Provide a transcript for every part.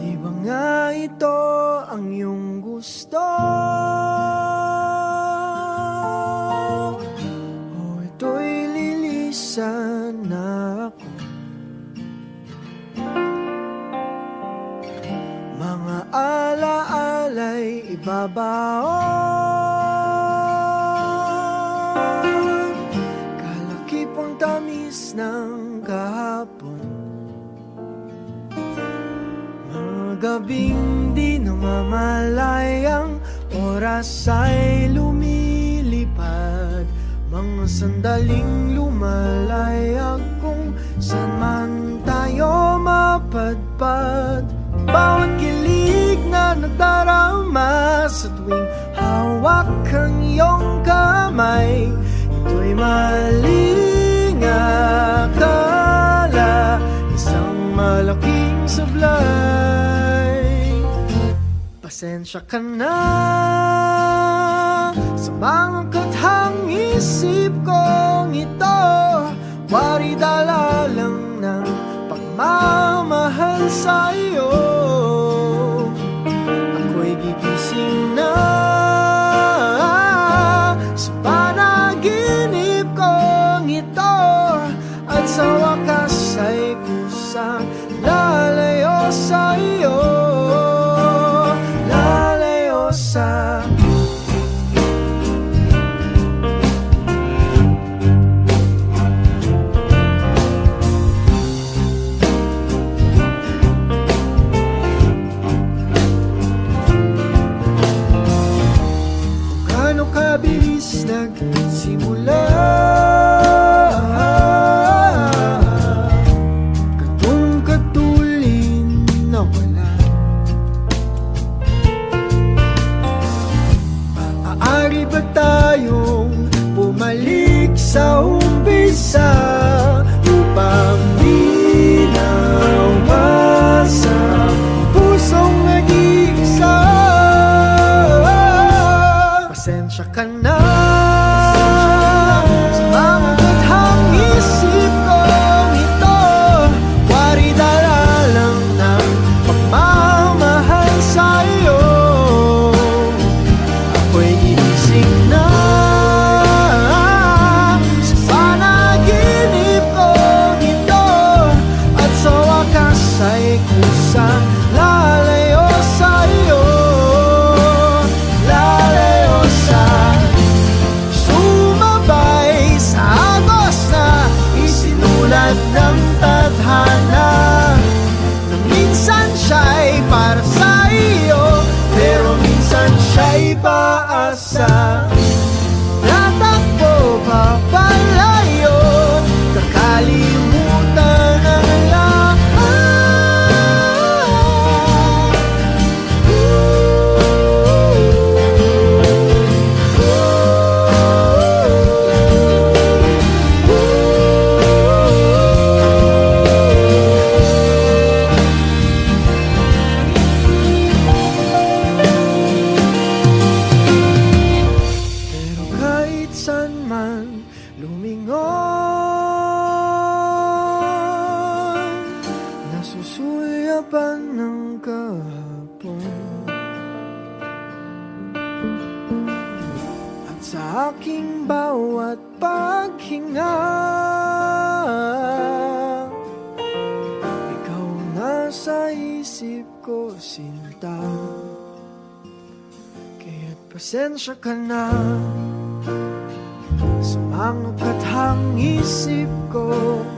Di ba nga ito ang iyong gusto? O ito'y lilisan na ako? Mga alaala'y ibabaon, kalakipang tamis ng kahapon. Mga gabing di namamalayang oras ay lumilipad, mga sandaling lumalayag kung saan man tayo mapadpad. Bawat kilig na nagdarama sa tuwing hawak ang iyong kamay, ito'y maling akala, isang malaking sablay. Pasensya ka na sa mga kathang isip kong ito, wari dala lang ng pagmamahal sa iyo. Ako'y gigising na sa panaginip kong ito, at sa wakas ay kusang lalayo sa iyo, lalayo sa kabilis nagsimula, katong katulin na wala. Maaari ba tayong bumalik sa umpisa upang di nawasak pusong nag-iisa? Pasensya ka na sa mga kathang isip kong ito, wari dala lang ng pagmamahal sa iyo. Ako'y gigising na sa panaginip kong ito, at sa wakas ay kusang lalayo sa iyo, lalayo sa sumabay sa agos na isinulat ng tadhana, na minsan siya'y para sa iyo, pero minsan siya'y paasa. Tatakbo papalayo, kakalimutan ang lahat. Saan man lumingon, nasusulyapan ng kahapon, at sa aking bawat paghinga, ikaw nasa isip ko, sinta. Kaya't pasensya ka na sa mga kathang isip ko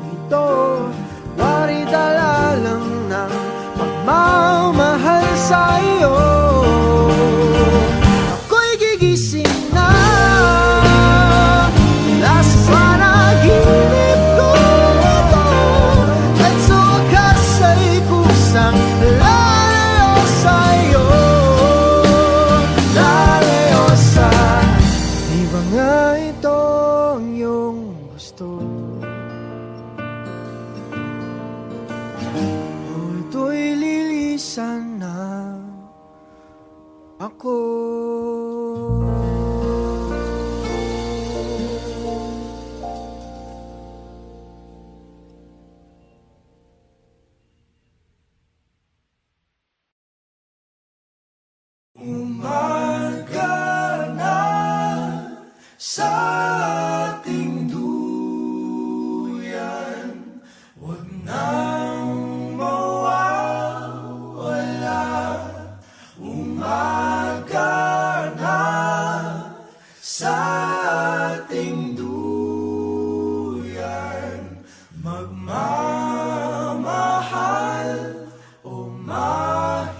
ito, wari dala lang ng pagmamahal sa iyo. Ako'y gigising na mula sa panaginip ko ito, at sa wakas ay kusang lalayo sa iyo, lalayo sa. Di ba nga ito ang iyong gusto? O ito'y lilisan na ako. Umaga na sa ating duyan, huwag nang mawawala. Umaga na sa ating duyan, magmamahal o mahiwaga.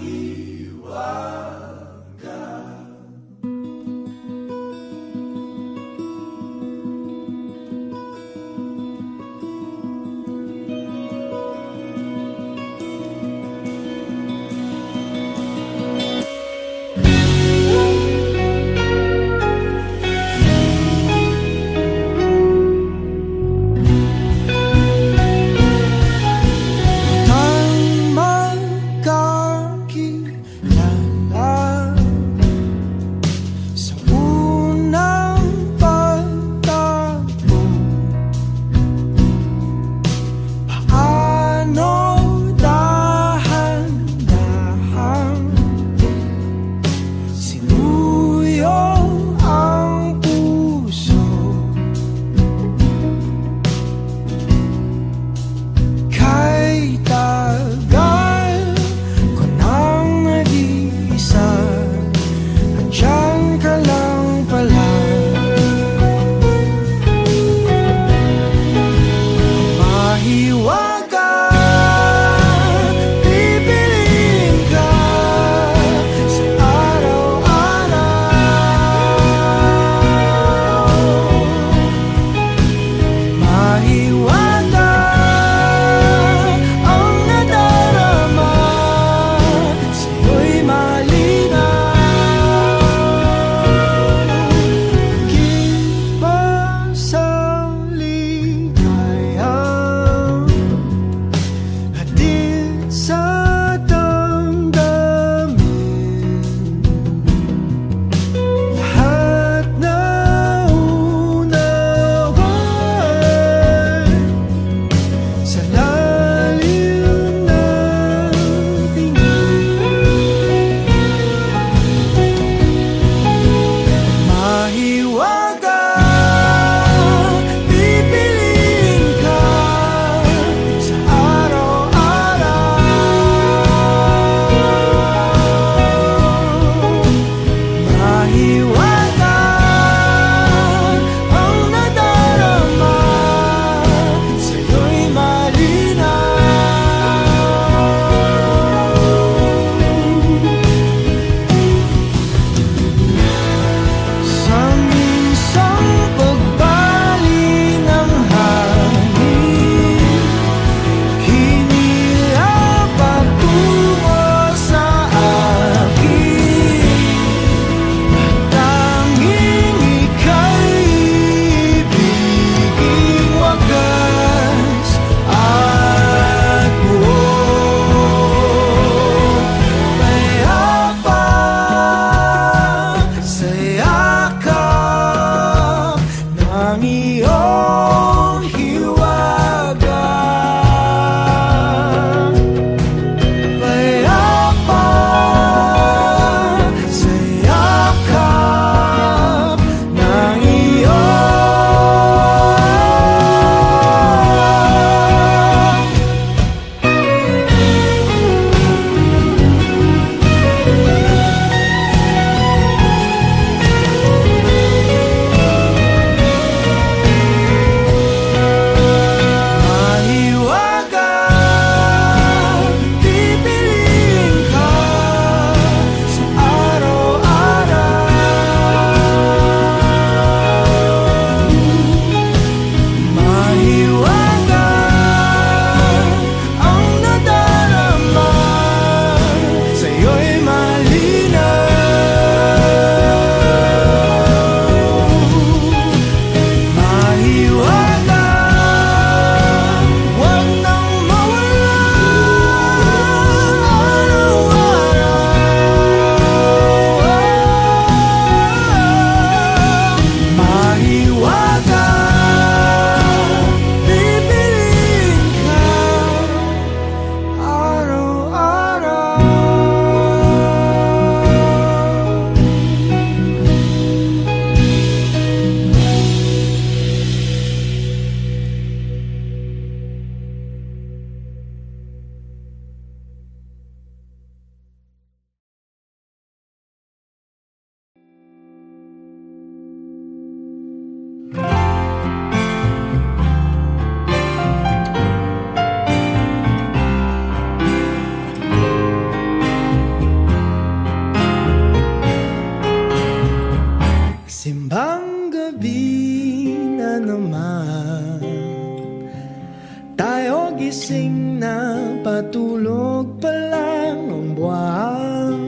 pa lang ang buwan,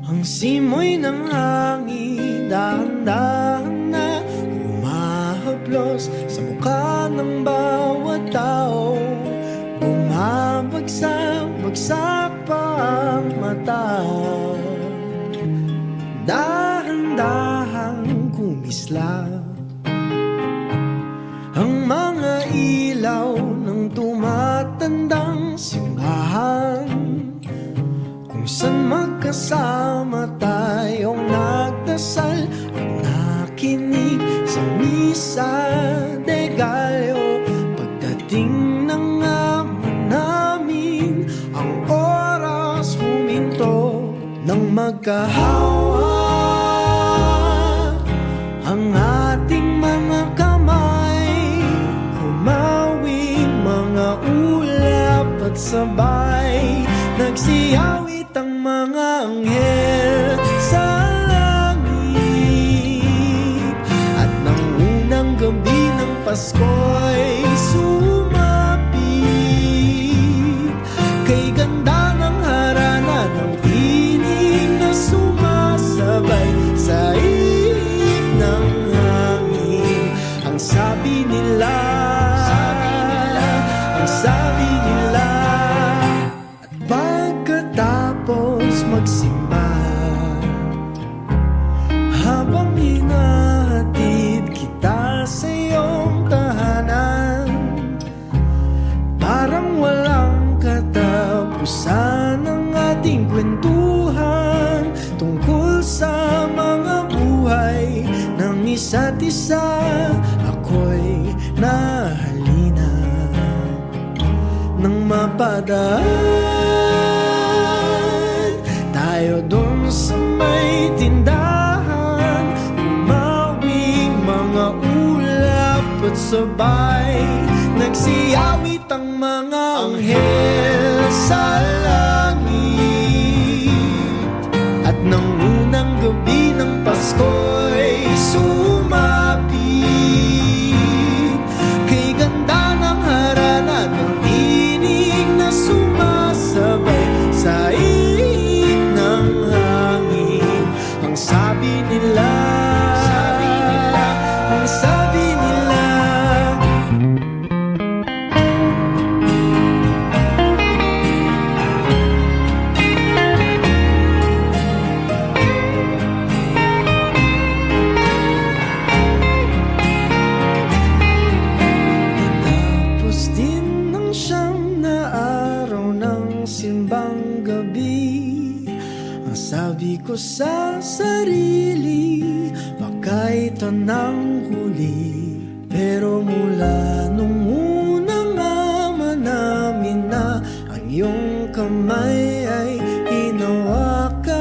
ang simoy ng hangin dahan-dahan na humahaplos sa mukha ng bawat tao. Bumabagsak pa ang mata, dahan-dahang kumislap ang mga ilaw ng tumatandang simbahan, kung saan magkasama tayong nagdasal at nakinig sa misa de Gallo. Pagdating ng ama namin, ang oras huminto nang magkahawa ang ating mga kamay, humawing mga ulap at sabay nagsiyawit ang mga anghel sa langit. At nang unang gabi ng Pasko'y sumapit, kay ganda ng harana ng tinig na sumasabay sa ihip ng hangin. Ang sabi nila, ang sabi nila, at pagkatapos magsimba, habang hinahatid kita sa iyong tahanan, parang walang katapusan ang ating kwentuhan tungkol sa mga buhay ng isa't isa. Ako'y nahalina nang mapadaan tayo dun sa may tindahan, umawing mga ulap at sabay nagsiyawit ang mga anghel sa langit. At nang unang gabi ng Pasko'y sumapit, kay ganda ng harana ng tinig na sumasabay sa ihip ng hangin. Ang sabi nila, ang sabi nila, tapos din ng siyam na araw ng simbang gabi, ang sabi ko sa sarili, baka ito nang huli. Pero mula nung unang ama namin na ang iyong kamay ay hinawakan,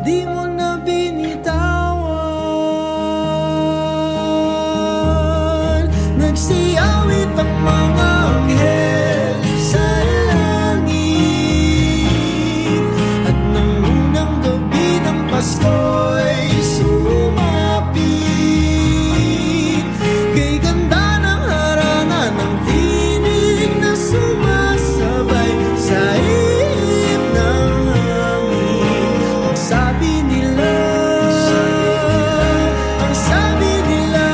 di mo na binitawan. Nagsiyawit ang mga anghel sa langit. At nang unang gabi ng Pasko'y sumapit, kay ganda ng harana ng tinig na sumasabay sa ihip ng hangin. Ang sabi nila, ang sabi nila,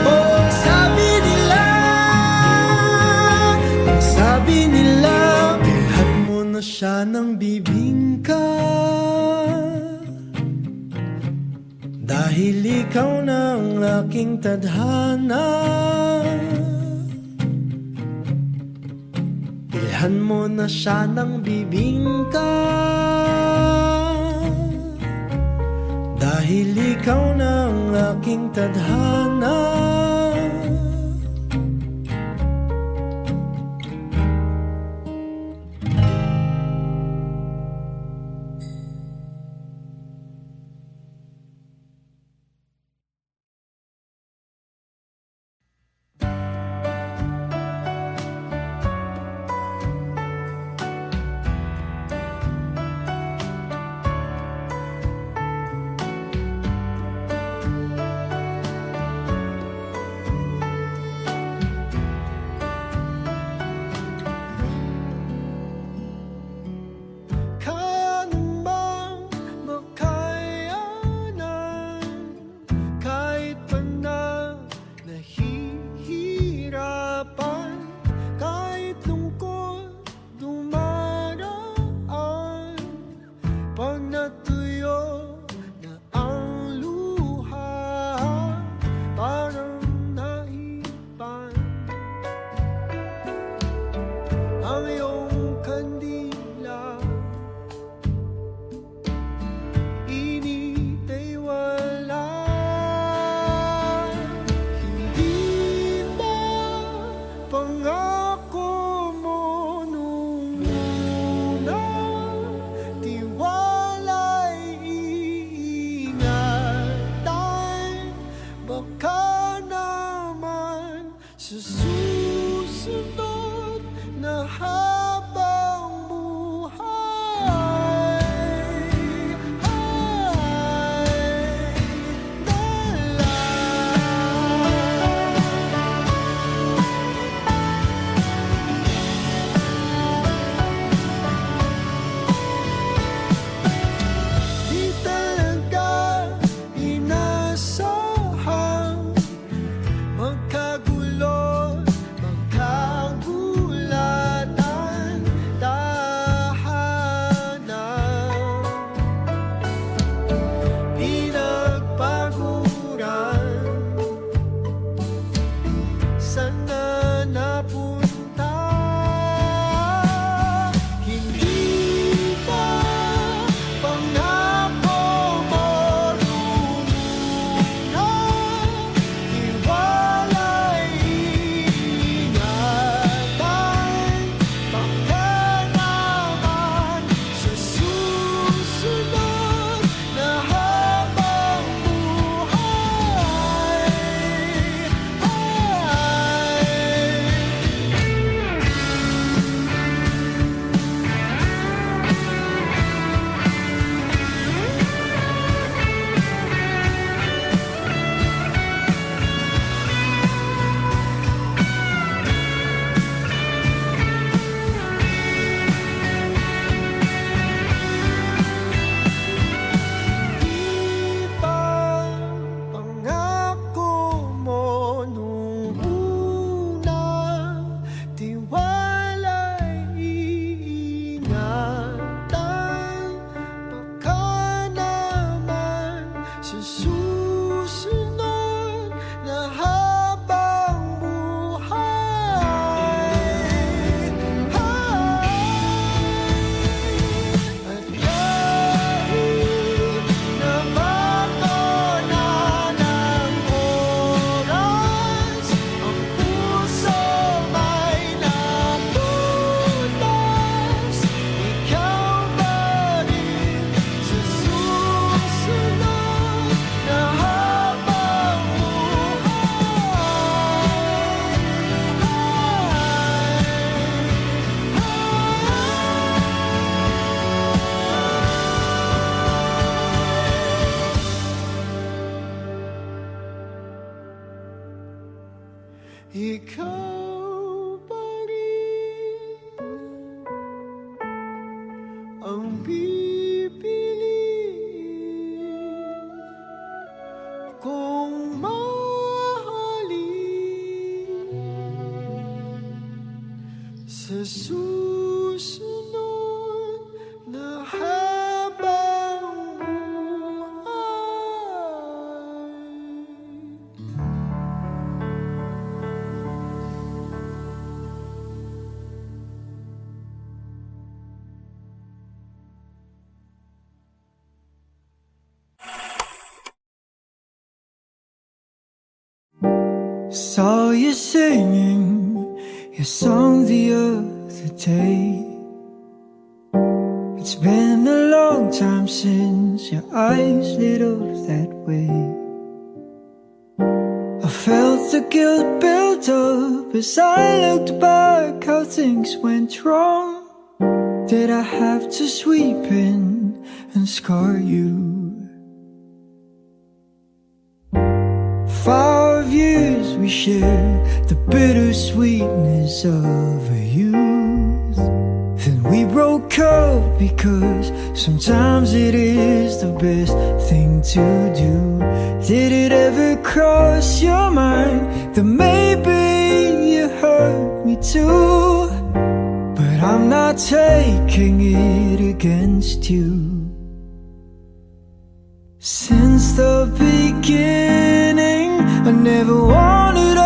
oh, ang sabi nila, ang sabi nila, bilhan mo na siya ng bibingka, dahil ikaw na ang aking tadhana. Bilhan mo na siya ng bibingka, dahil ikaw na ang aking tadhana. susunod na habang buhay. Saw you singing your song the other day. It's been a long time since your eyes lit up that way. I felt the guilt build up as I looked back how things went wrong. Did I have to sweep in and scar you? 5 years we shared the bittersweetness of a youth. Then we broke up because sometimes it is the best thing to do. Did it ever cross your mind that maybe you hurt me too? But I'm not taking it against you. Since the beginning, I never wanted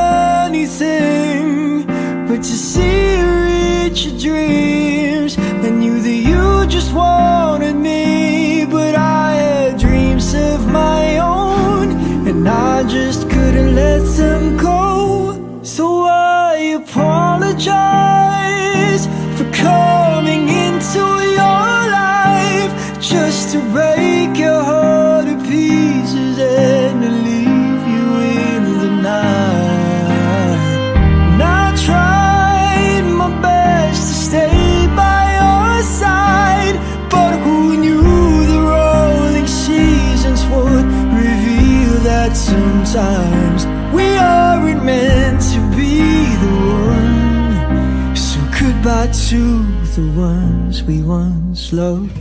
anything but to see you reach your dreams. I knew that you just wanted me, but I had dreams of my own, and I just couldn't let them go. So I apologize for coming into your life just to break your heart to pieces and to leave you in the night. And I tried my best to stay by your side, but who knew the rolling seasons would reveal that sometimes we aren't meant to be the one. So goodbye to the ones we once loved.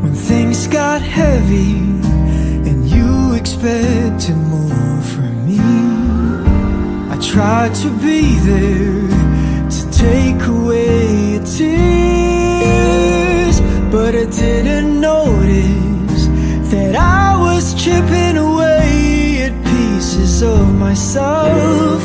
When things got heavy and you expected more from me, I tried to be there to take away your tears, but I didn't notice that I was chipping away at pieces of myself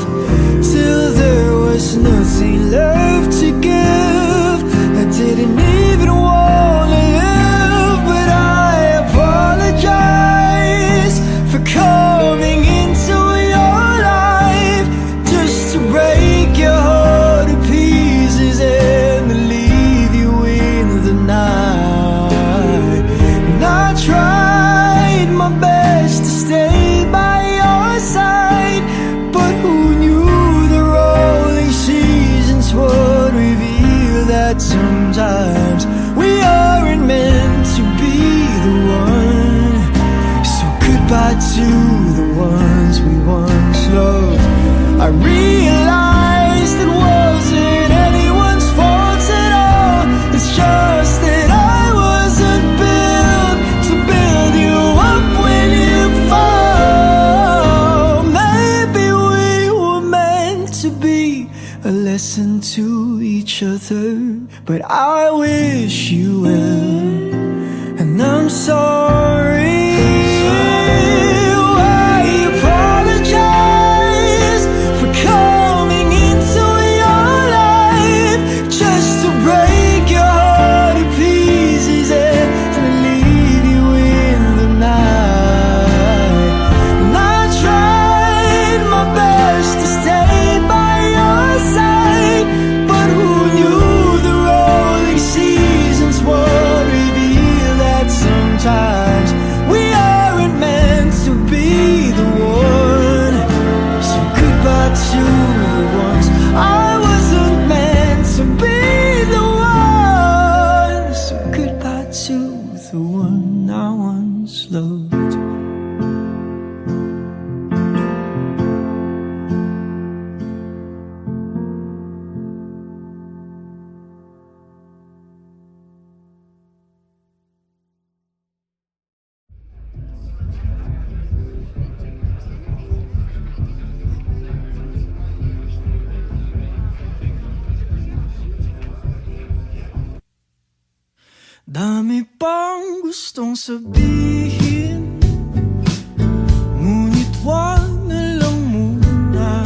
till there was nothing left to give. I didn't even want to live, but I apologize for coming into your life just to break your heart to pieces and to leave you in the night. And I tried my best to stay by your side, but who knew the rolling seasons would reveal that sometimes we aren't meant to be the one. So goodbye to the ones we once loved. I realized it wasn't anyone's fault at all. It's just that I wasn't built to build you up when you fall. Maybe we were meant to be a lesson to each other, but I wish you well, and I'm sorry. I apologize for coming into your life just to break your heart to pieces and to leave you in the night. And I tried my best to stay by your side, but who knew the rolling seasons would reveal that sometimes gustong sabihin, ngunit wag na lang muna.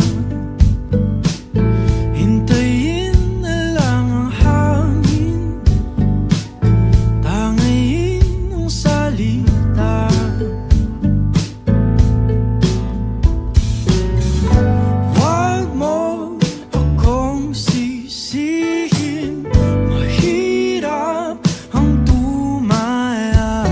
Hintayin na lang ang hangin, tangayin ang salita. Wag mo akong sisihin, mahirap ang tumaya.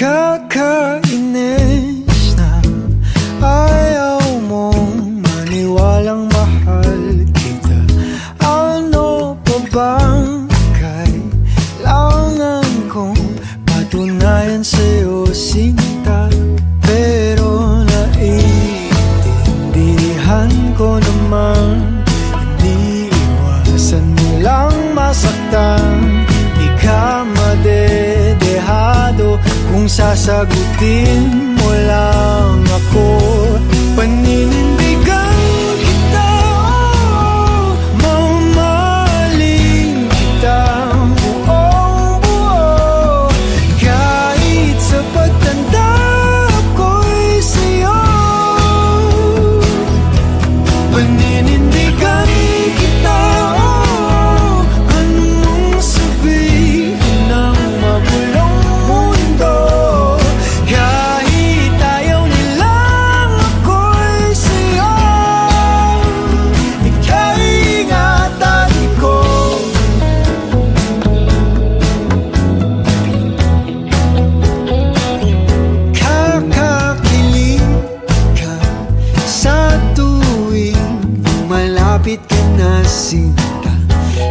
Kakainis na ayaw mong maniwalang mahal kita. Ano pa bang kailangan kong patunayan sa'yo, sinta? Pero naiintindihan ko naman, hindi iwasan mo lang masaktan. Di ka madedehado kung sasagutin mo lang ako. Paninindigan kita, oh, mamahalin kita buong buo. Kahit sa pagtanda ko'y sa'yo. Paninindigan kita, oh, anong sabihin ng mabulong mundo. Kahit ayaw nilang ako'y sa'yo, ika'y ingatan ko. Kakakilig ka sa tuwing malapit ka na, sinta.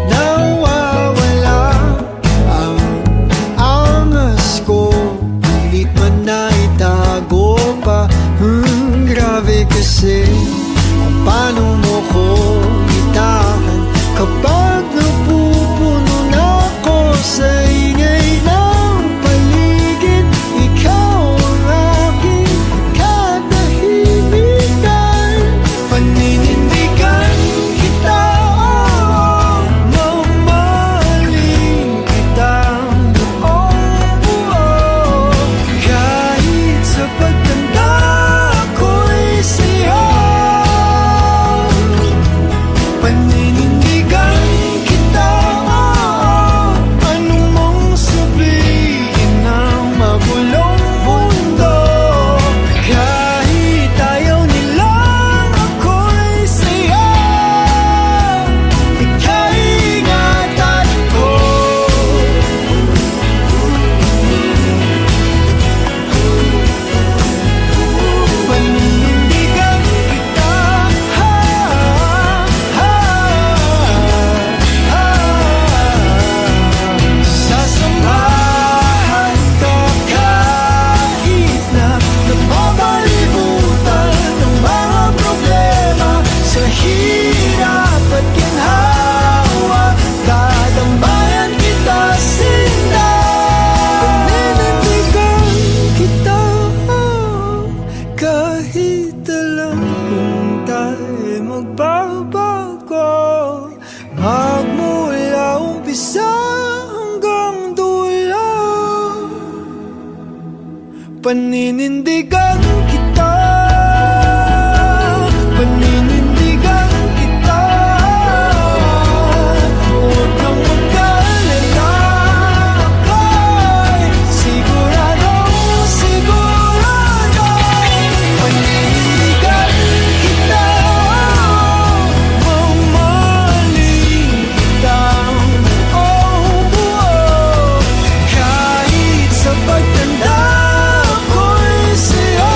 Nawawala ang angas ko, pilit man na itago pa. Grabe kasi kung paano mo ko itahan kapag napupuno na ako sa ingay ng paligid. Ikaw ang aking katahimikan. Paninindigan kita, oh, mamahalin kita buong buo. Kahit sa pagtanda ko'y sa'yo. Paninindigan kita, oh, anong mong sabihin ng mabulong mundo. Kahit ayaw nilang ako'y sa'yo, ika'y ingatan ko. Paninindigan kita, sasamahan ka kahit na napapalibutan ng mga problema. Sa hirap at ginhawa, dadambayan kita, sinta. Paninindigan kita, kahit alam kung tayo magbabago, magmula umpisa hanggang dulo. Paninindigan kita, paninindigan kita. Huwag kang mag-alala, ako'y siguradong sigurado. Paninindigan kita, mamahalin kita buong buo. Kahit sa pagtanda ko'y sa'yo.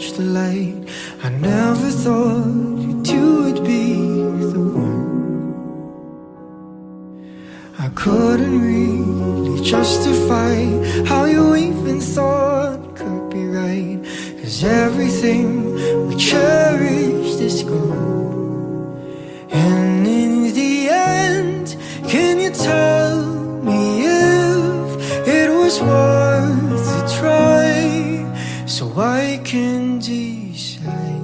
reach the light. I never thought you would be the one. I couldn't really justify how you even thought could be right, 'cause everything we cherished is gone. And in the end, can you tell me if it was worth a try, so I can decide?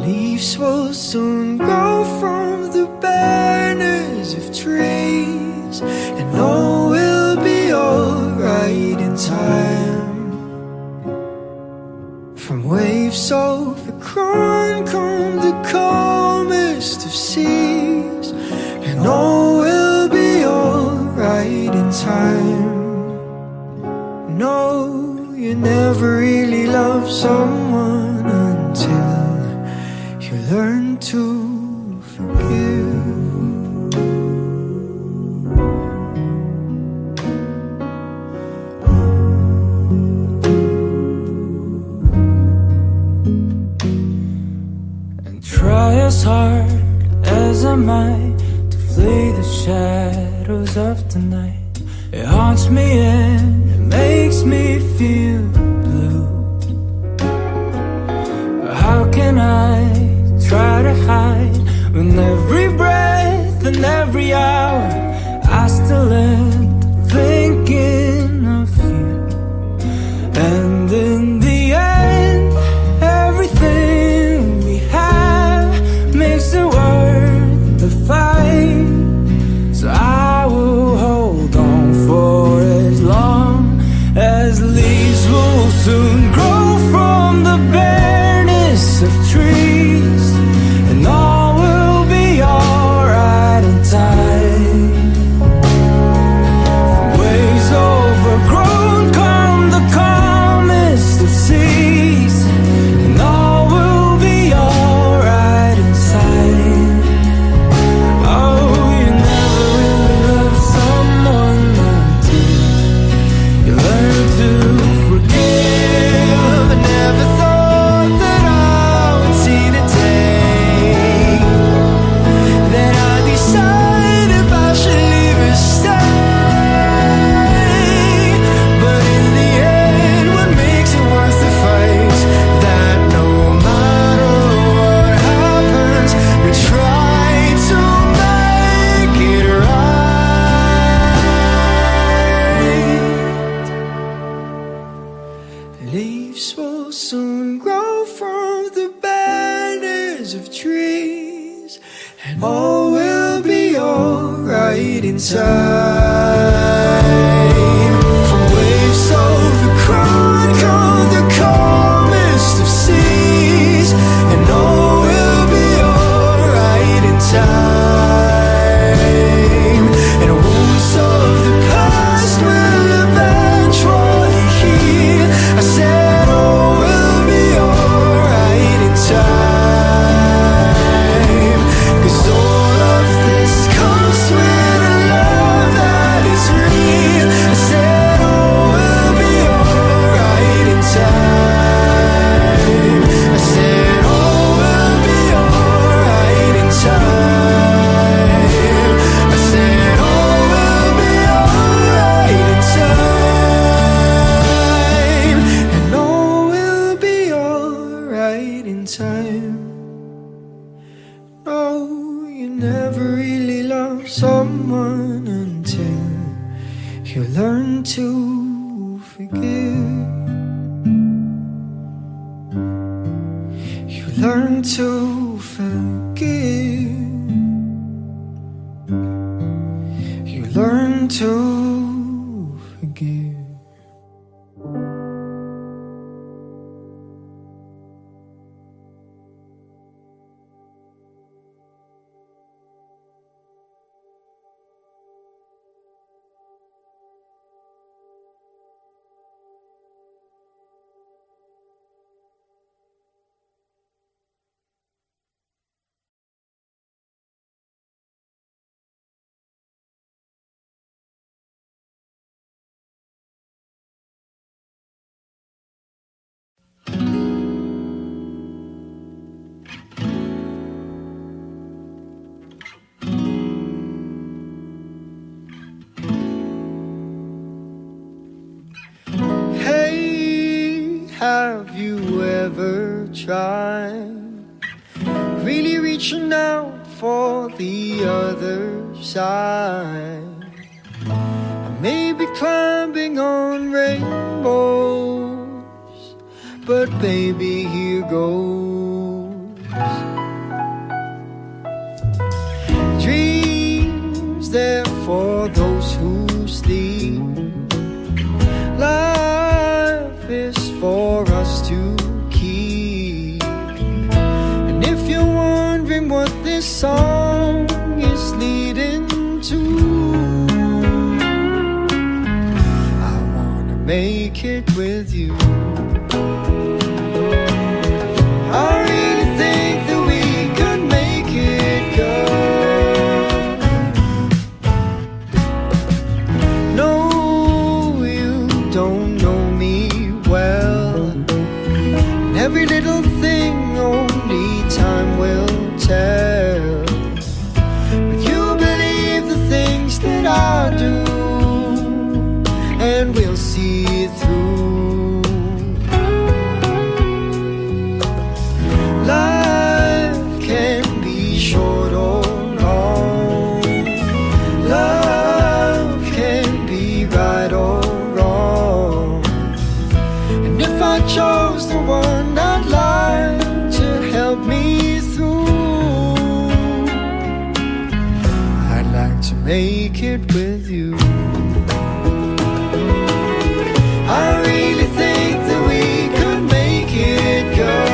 Leaves will soon grow from the barrenness of trees, and all will be alright in time. From waves overgrown come the calmest of seas, and all will be alright in time. No, you never really love someone until you learn to forgive. And try as hard as I might to flee the shadows of the night. It haunts me and it makes me feel blue. But how can I try to hide when every breath and every hour I still end up thinking of you? And in the end, everything we have makes it worth the fight. So I will hold on for as long as leaves will soon grow from the barrenness of trees, and all will be alright in time. From waves overgrown come the calmest of seas, and all will be alright inside. Oh, you never really love someone until you learn to forgive. I never thought that I would see the day that I decide if I should leave or stay. But in the end, what makes it worth the fight? That no matter what happens, we try to make it right. Leaves will soon grow from the barrenness of trees, and all will be alright in time. From waves overgrown come the calmest of seas, and all will be alright in time. And wounds of the past will eventually heal. I said all will be alright in time, 'cause all of this comes with a love that is real. I said all will be alright in time. I said all will be alright in time. I said all will be alright in time. And all will be alright in time. No, you never really love someone until you learn to forgive. You learn to forgive. You learn to forgive. have you ever tried really reaching out for the other side? I may be climbing on rainbows, but baby, here goes. Dreams there for those who sleep. Life is for us to keep. And if you're wondering what this song is leading to, I wanna make it with you. I really think that we could make it, girl. No, you don't know me well, and every little thing only time will tell. But you believe the things that I do, and we'll see it through. Life can be short or long. Love can be right or wrong. And if I chose the one I'd like to help me through, I'd like to make it with you. I really think that we could make it, girl.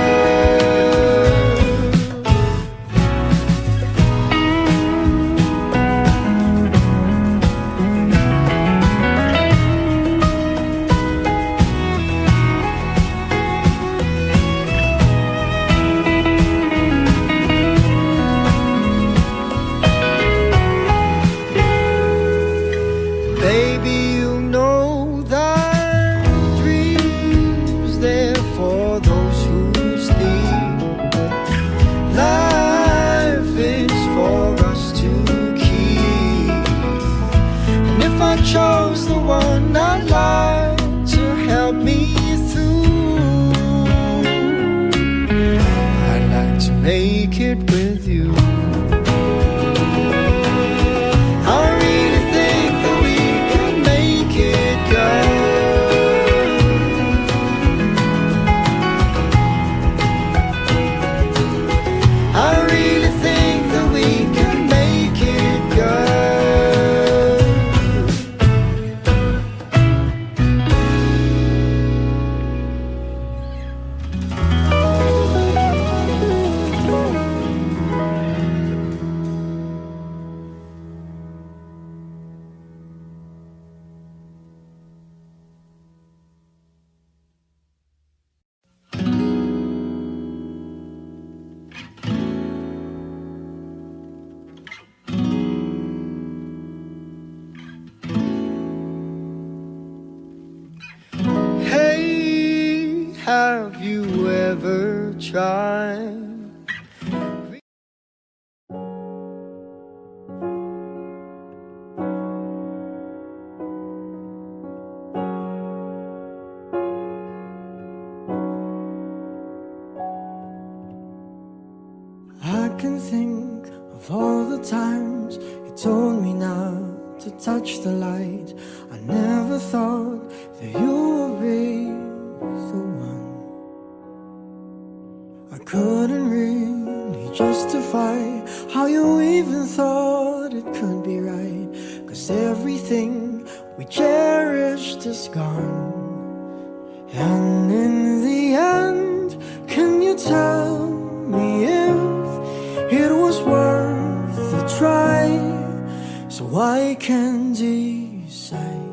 Baby, you know that dreams there for those who sleep. Life is for us to keep. And if I chose the one I'd like to help me through, I'd like to make it with you. I really think that we can make it, girl. I really think that we can make it, girl. Hey, have you ever tried? I can think of all the times you told me not to touch the light. I never thought that you would be the one. I couldn't really justify how you even thought it could be right, 'cause everything we cherished is gone. And in the end, can you tell me if it was worth the try, so I can decide?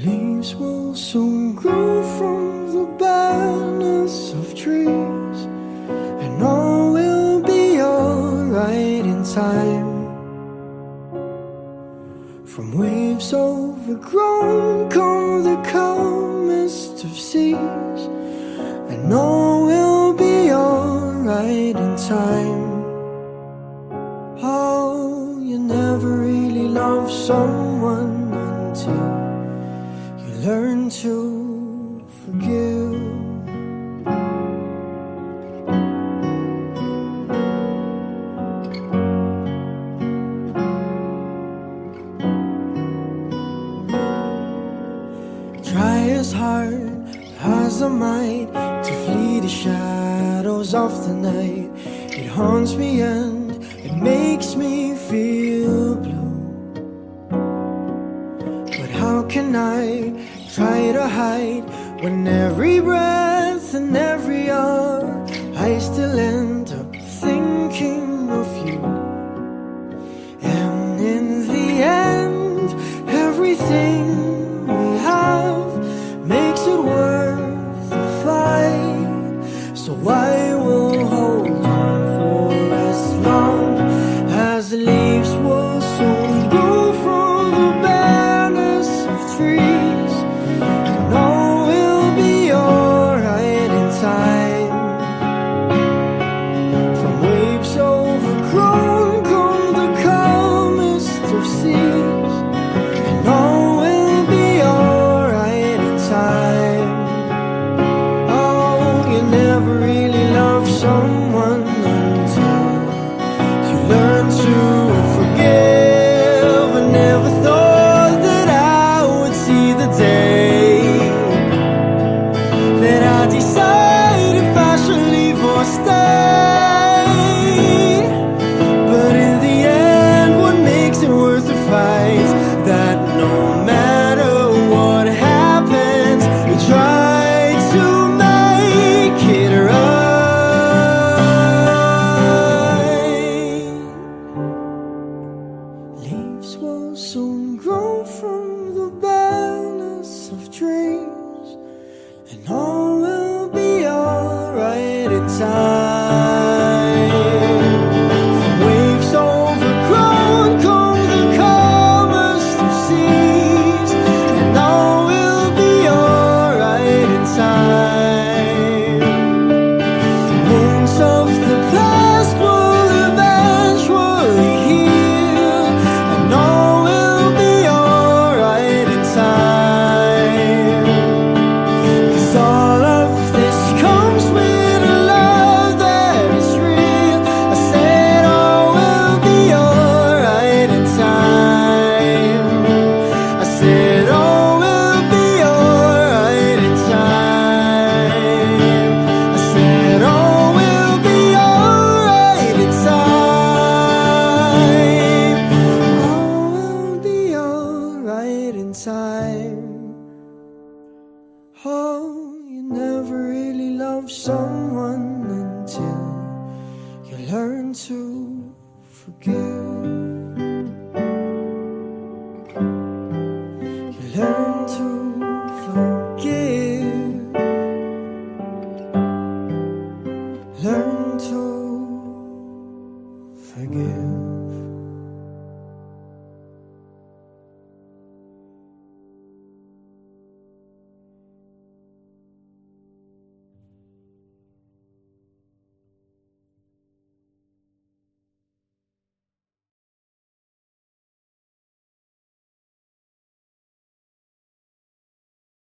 Leaves will soon grow from the barrenness of trees, and all will be alright in time. From waves overgrown come the calmest of seas, and all will be alright in time. Oh, you never really love someone until you learn to forgive. Try as hard as I might to flee the shadows of the night. It haunts me and it makes me feel blue. But how can I try to hide when every breath and every hour I still end up thinking of you? And in the end, everything we have makes it worth the fight. So I will hold on for as long as the leaves will soon grow from the barrenness of trees. And all will be alright in time. From waves overgrown come the calmest of seas. And all will be alright in time. Oh, you never really love someone until you learn to forgive. I never thought that I would see the day that I decide if I should leave or stay. But in the end, what makes it worth the fight? That no matter what happens, we try to make it right. Leaves will soon grow from the barrenness of dreams, and all will be alright in time. From waves overgrown come the calmest of seas, and all will be alright in time. Wounds of the past will eventually heal, and all will be alright in time. 'Cause all of this comes with a love that is real. I said all will be alright in time. I said all will be alright in time. I said all will be alright in time. All will be alright in time. Oh, you never really love someone until you learn to forgive. You learn to forgive. Learn to forgive.